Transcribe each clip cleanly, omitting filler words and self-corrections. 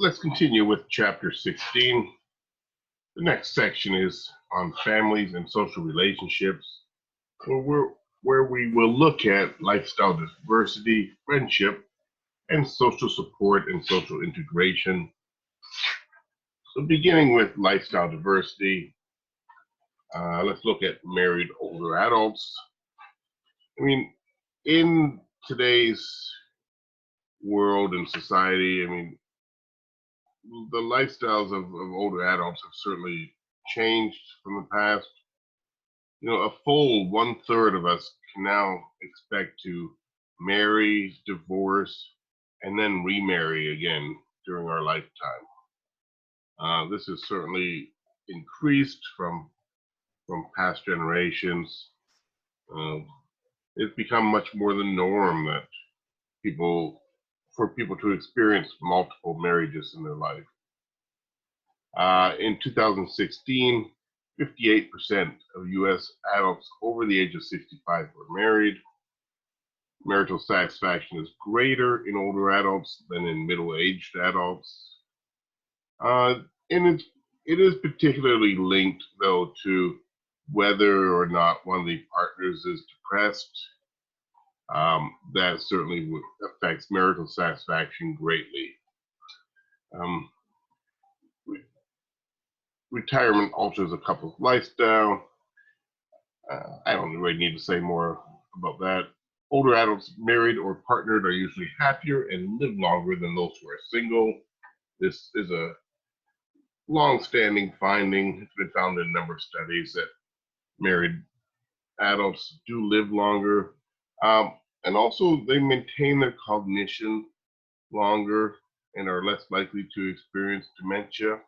Let's continue with chapter 16. The next section is on families and social relationships, where we will look at lifestyle diversity, friendship, and social support and social integration. So beginning with lifestyle diversity, let's look at married older adults. I mean, in today's world and society, the lifestyles of older adults have certainly changed from the past. A full 1/3 of us can now expect to marry, divorce, and then remarry again during our lifetime. This has certainly increased from past generations. Uh, it's become much more the norm that people to experience multiple marriages in their life. In 2016, 58% of U.S. adults over the age of 65 were married. Marital satisfaction is greater in older adults than in middle-aged adults. And it is particularly linked, though, to whether or not one of the partners is depressed. That certainly affects marital satisfaction greatly. Um, Retirement alters a couple's lifestyle. I don't really need to say more about that. Older adults married or partnered are usually happier and live longer than those who are single. This is a long-standing finding. It's been found in a number of studies that married adults do live longer. And also they maintain their cognition longer and are less likely to experience dementia.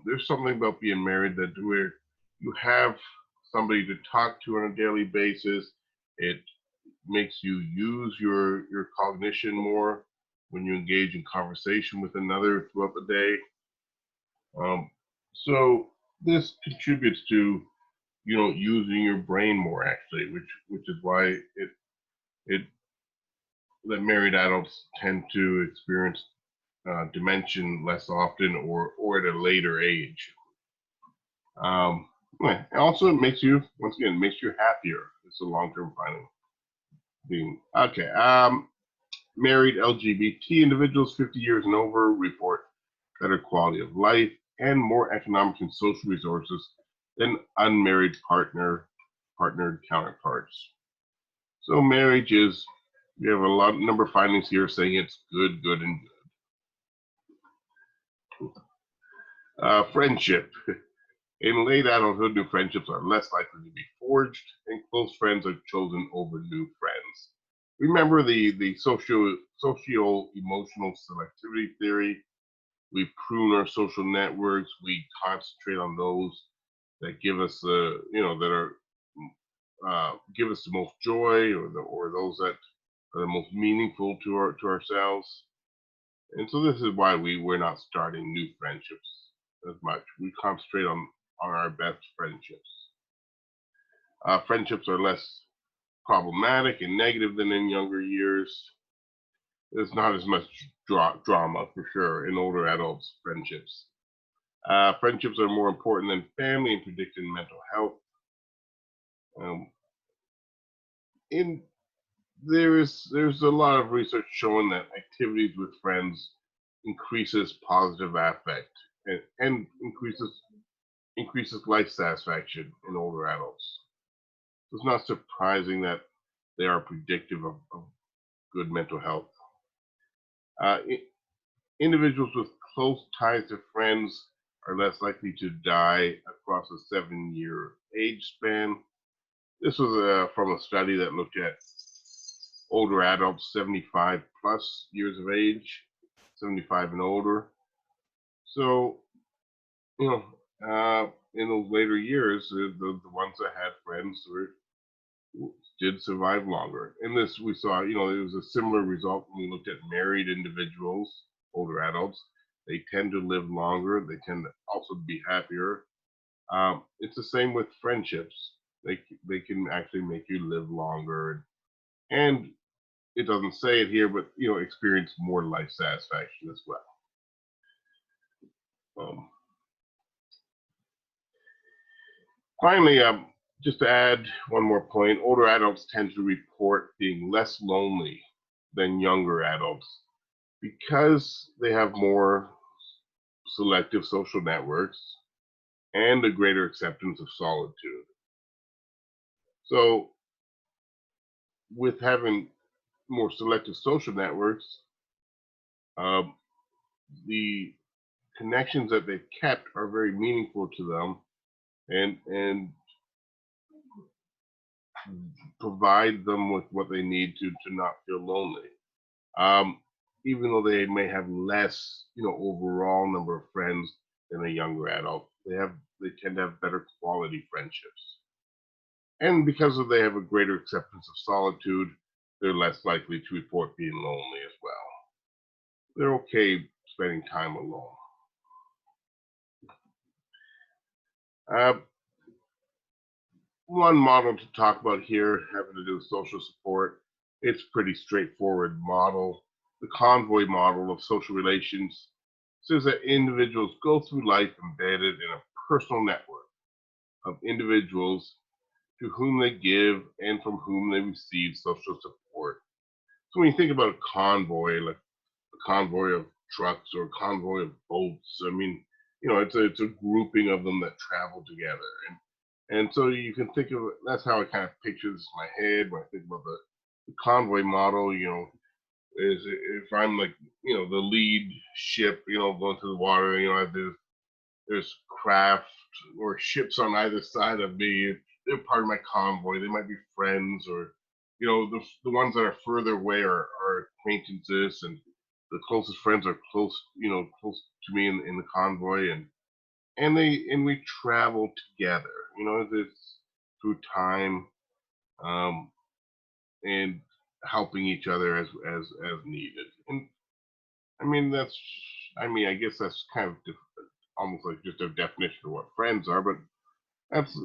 There's something about being married that where you have somebody to talk to on a daily basis. It makes you use your cognition more when you engage in conversation with another throughout the day. So this contributes to using your brain more actually, which is why it that married adults tend to experience dementia less often or at a later age. Also, it makes you happier. It's a long-term finding. Okay. Married LGBT individuals 50 years and over report better quality of life and more economic and social resources than unmarried partnered counterparts. So marriage is, we have a number of findings here saying it's good, and good. Friendship. In late adulthood, new friendships are less likely to be forged, and close friends are chosen over new friends. Remember the socio-emotional selectivity theory. We prune our social networks. We concentrate on those that give us give us the most joy, or those that are the most meaningful to ourselves. And so this is why we're not starting new friendships as much. We concentrate on our best friendships. Friendships are less problematic and negative than in younger years. There's not as much drama, for sure, in older adults' friendships. Friendships are more important than family in predicting mental health. There's a lot of research showing that activities with friends increases positive affect and increases life satisfaction in older adults. It's not surprising that they are predictive of good mental health. Individuals with close ties to friends are less likely to die across a 7-year age span. This was from a study that looked at older adults 75 plus years of age, 75 and older. So, in those later years, the ones that had friends did survive longer. In this, we saw, it was a similar result when we looked at married individuals, older adults. They tend to live longer. They tend to also be happier. It's the same with friendships. They can actually make you live longer, and it doesn't say it here, but experience more life satisfaction as well. Um, Finally, just to add one more point, older adults tend to report being less lonely than younger adults because they have more selective social networks and a greater acceptance of solitude. So, with having more selective social networks, um, the connections that they've kept are very meaningful to them and provide them with what they need to not feel lonely. Um, Even though they may have less, overall number of friends than a younger adult, they tend to have better quality friendships. And because they have a greater acceptance of solitude, they're less likely to report being lonely as well. They're okay spending time alone. Uh, One model to talk about here having to do with social support. It's pretty straightforward model. The convoy model of social relations says that individuals go through life embedded in a personal network of individuals to whom they give and from whom they receive social support. So when you think about a convoy, like a convoy of trucks or a convoy of boats, I mean, it's a grouping of them that travel together. And so you can think of it, that's how I kind of picture this in my head when I think about the convoy model, is if I'm like, the lead ship, going through the water, there's craft or ships on either side of me. They're part of my convoy. They might be friends or, the ones that are further away are acquaintances and the closest friends are close to me in the convoy and we travel together. It's through time um, and helping each other as needed. And I mean I guess that's kind of almost like just a definition of what friends are, but that's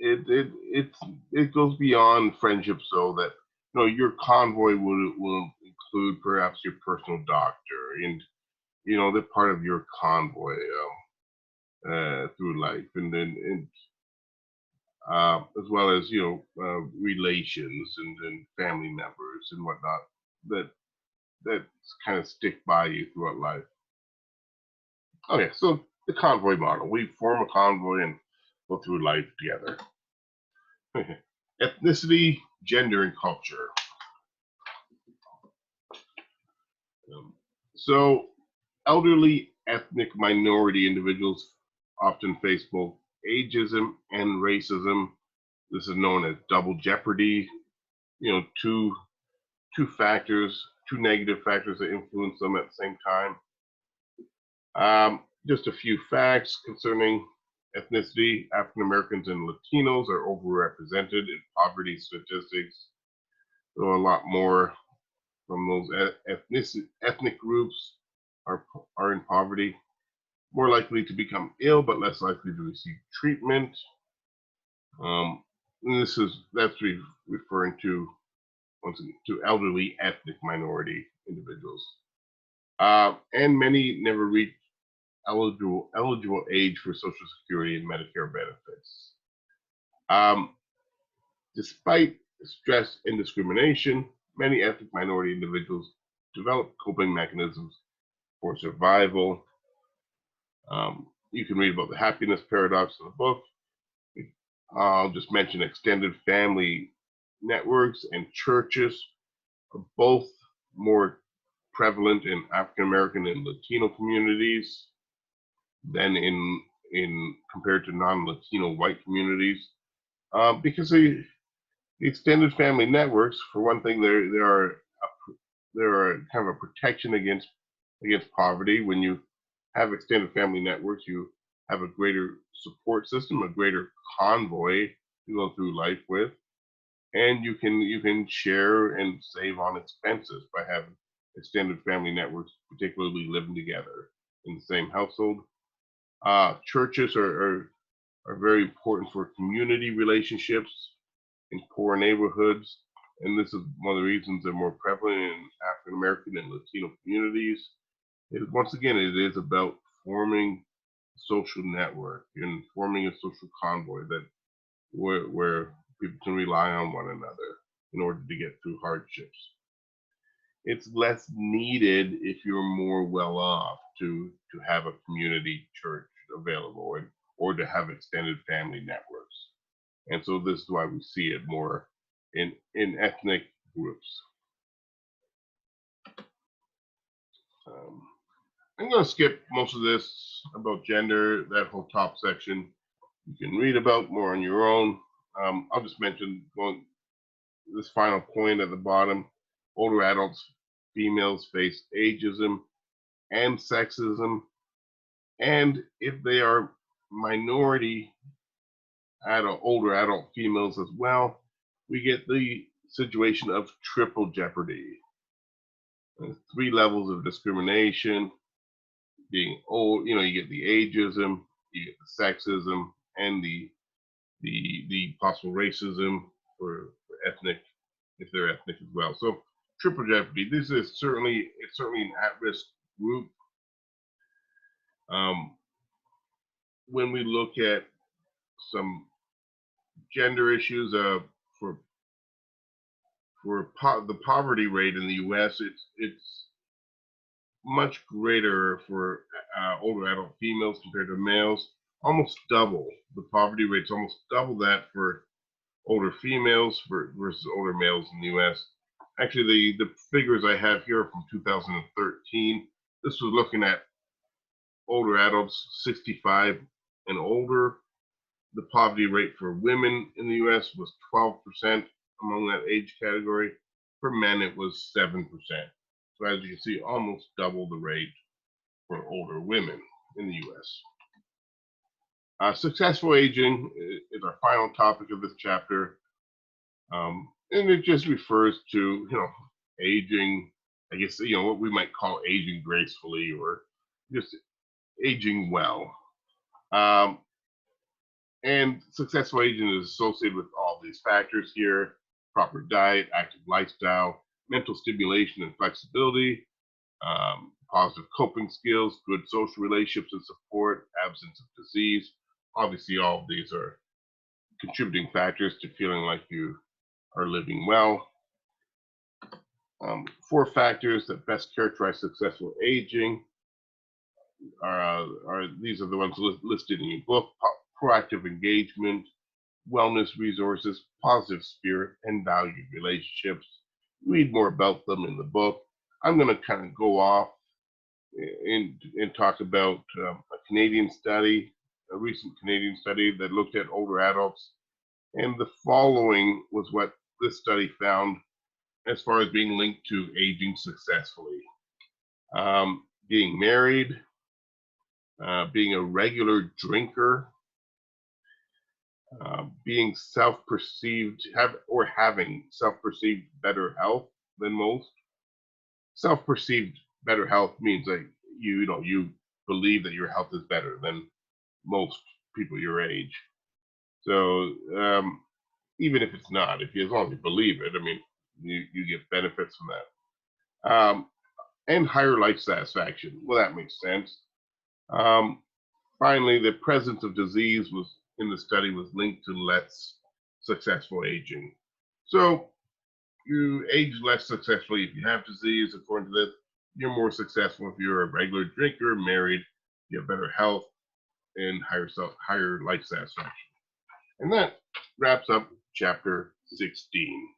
it it goes beyond friendship so that your convoy will include perhaps your personal doctor and they're part of your convoy through life and as well as relations and family members and whatnot that that kind of stick by you throughout life. Okay, so the convoy model: we form a convoy and go through life together. Ethnicity, gender, and culture. Um, so elderly ethnic minority individuals often face both ageism and racism. This is known as double jeopardy. Two negative factors that influence them at the same time. Just a few facts concerning ethnicity: African Americans and Latinos are overrepresented in poverty statistics, though a lot more from those ethnic groups are in poverty, more likely to become ill, but less likely to receive treatment. Um, and that's referring to to elderly ethnic minority individuals. And many never reach eligible age for Social Security and Medicare benefits. Um, Despite stress and discrimination, many ethnic minority individuals develop coping mechanisms for survival. You can read about the happiness paradox in the book. I'll just mention extended family networks and churches are both more prevalent in African American and Latino communities than in compared to non-Latino white communities, because the extended family networks, for one thing, there are kind of a protection against poverty. When you have extended family networks, you have a greater support system, a greater convoy to go through life with, and you can share and save on expenses by having extended family networks, particularly living together in the same household. Churches are very important for community relationships in poor neighborhoods, and this is one of the reasons they're more prevalent in African American and Latino communities. Once again, it is about forming a social network and forming a social convoy that where people can rely on one another in order to get through hardships. It's less needed if you're more well off to have a community church available, or to have extended family networks. And so this is why we see it more in ethnic groups. Um, I'm going to skip most of this about gender, that whole top section. You can read about more on your own. I'll just mention this final point at the bottom. Older adults, females face ageism and sexism, and if they are minority older adult females as well, we get the situation of triple jeopardy. 3 levels of discrimination, being old, you get the ageism, you get the sexism, and the possible racism for ethnic, if they're ethnic as well. So triple jeopardy. This is certainly an at-risk group. Um, when we look at some gender issues, for the poverty rate in the U.S., it's much greater for older adult females compared to males. Almost double the poverty rate's almost double that for older females versus older males in the U.S. Actually, the figures I have here are from 2013. This was looking at older adults 65 and older. The poverty rate for women in the U.S. was 12% among that age category. For men, it was 7%. So as you can see, almost double the rate for older women in the U.S. Successful aging is our final topic of this chapter, and it just refers to aging. I guess what we might call aging gracefully, or just aging well. And successful aging is associated with all these factors here: proper diet, active lifestyle, mental stimulation and flexibility, positive coping skills, good social relationships and support, absence of disease. Obviously, all of these are contributing factors to feeling like you are living well. 4 factors that best characterize successful aging are these are the ones listed in your book: proactive engagement, wellness resources, positive spirit, and valued relationships. Read more about them in the book. I'm going to kind of go off and talk about a Canadian study, a recent Canadian study that looked at older adults. And the following was what this study found as far as being linked to aging successfully: being married, being a regular drinker, being having self-perceived better health than most. Self-perceived better health means that you believe that your health is better than most people your age. So even if it's not, as long as you believe it, I mean, you get benefits from that. And higher life satisfaction. Well, that makes sense. Finally, the presence of disease in the study was linked to less successful aging. So you age less successfully if you have disease, according to this. You're more successful if you're a regular drinker, married, you have better health, and higher life satisfaction. And that wraps up chapter 16.